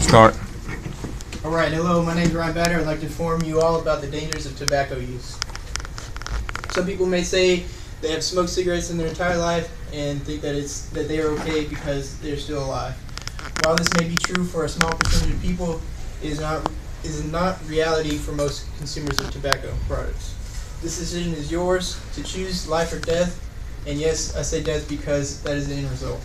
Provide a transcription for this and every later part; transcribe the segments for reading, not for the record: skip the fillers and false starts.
Start. Alright, hello, my name is Ryan Batter. I'd like to inform you all about the dangers of tobacco use. Some people may say they have smoked cigarettes in their entire life and think that they are okay because they're still alive. While this may be true for a small percentage of people, it is not reality for most consumers of tobacco products. This decision is yours to choose life or death, and yes, I say death because that is the end result.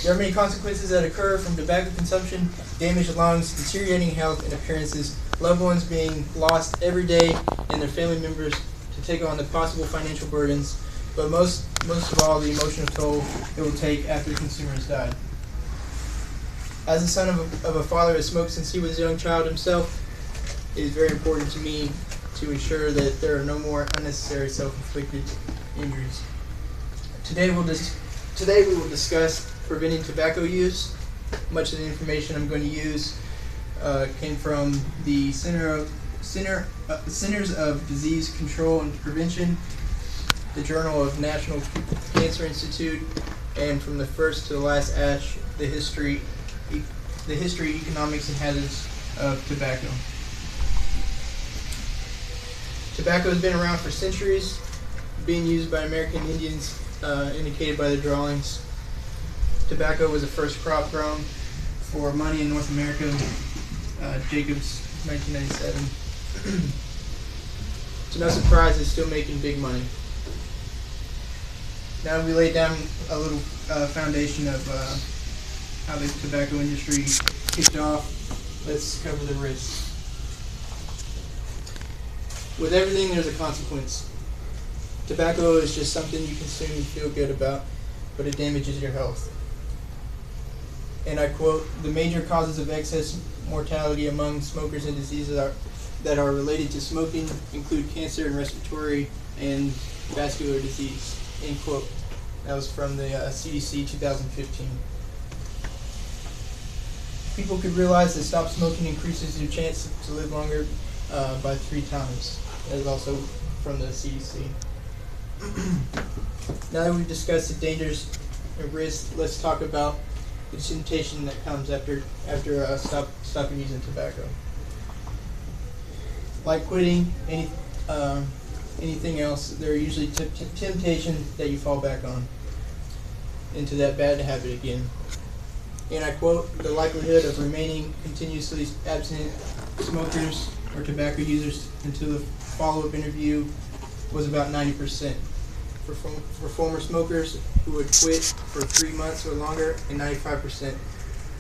There are many consequences that occur from tobacco consumption: damaged lungs, deteriorating health and appearances, loved ones being lost every day, and their family members to take on the possible financial burdens, but most of all, the emotional toll it will take after the consumer has died. As the son of a father who has smoked since he was a young child himself, it is very important to me to ensure that there are no more unnecessary self-inflicted injuries. Today we will discuss preventing tobacco use. Much of the information I'm going to use came from the Centers of Disease Control and Prevention, the Journal of National Cancer Institute, and from the first to the last ASH, the history, economics, and hazards of tobacco. Tobacco has been around for centuries, being used by American Indians, indicated by the drawings. Tobacco was the first crop grown for money in North America, Jacobs, 1997. To no surprise, it's still making big money. Now we lay down a little foundation of how the tobacco industry kicked off. Let's cover the risks. With everything, there's a consequence. Tobacco is just something you consume and feel good about, but it damages your health. And I quote, "The major causes of excess mortality among smokers and diseases that are related to smoking include cancer and respiratory and vascular disease." End quote. That was from the CDC 2015. People could realize that stop smoking increases your chance to live longer by 3 times. That is also from the CDC. Now that we've discussed the dangers and risks, let's talk about the temptation that comes after stopping using tobacco. Like quitting anything else, there are usually temptations that you fall back on into that bad habit again. And I quote, "The likelihood of remaining continuously abstinent smokers or tobacco users until the follow-up interview was about 90%. For former smokers who would quit for 3 months or longer, and 95%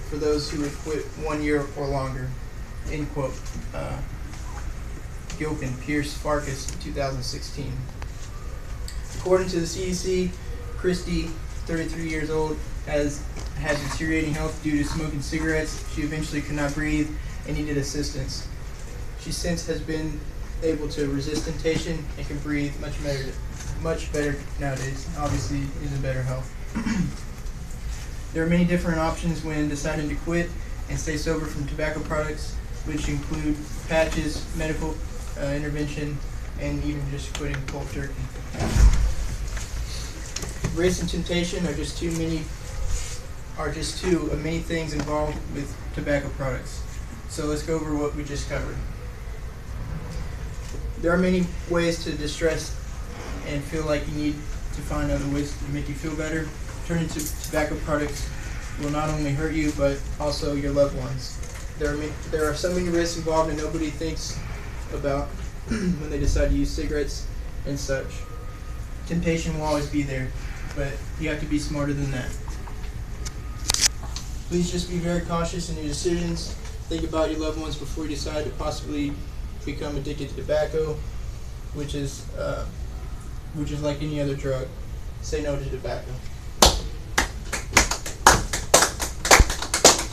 for those who would quit 1 year or longer." End quote. Gilpin, Pierce, Farkas, 2016. According to the CDC, Christy, 33 years old, has had deteriorating health due to smoking cigarettes. She eventually could not breathe and needed assistance. She since has been able to resist temptation and can breathe much better nowadays. Obviously, is in better health. There are many different options when deciding to quit and stay sober from tobacco products, which include patches, medical intervention, and even just quitting cold turkey. Risk and temptation are just two of many things involved with tobacco products. So let's go over what we just covered. There are many ways to distress and feel like you need to find other ways to make you feel better. Turning to tobacco products will not only hurt you, but also your loved ones. There are so many risks involved and nobody thinks about when they decide to use cigarettes and such. Temptation will always be there, but you have to be smarter than that. Please just be very cautious in your decisions. Think about your loved ones before you decide to possibly become addicted to tobacco, which is like any other drug. Say no to tobacco.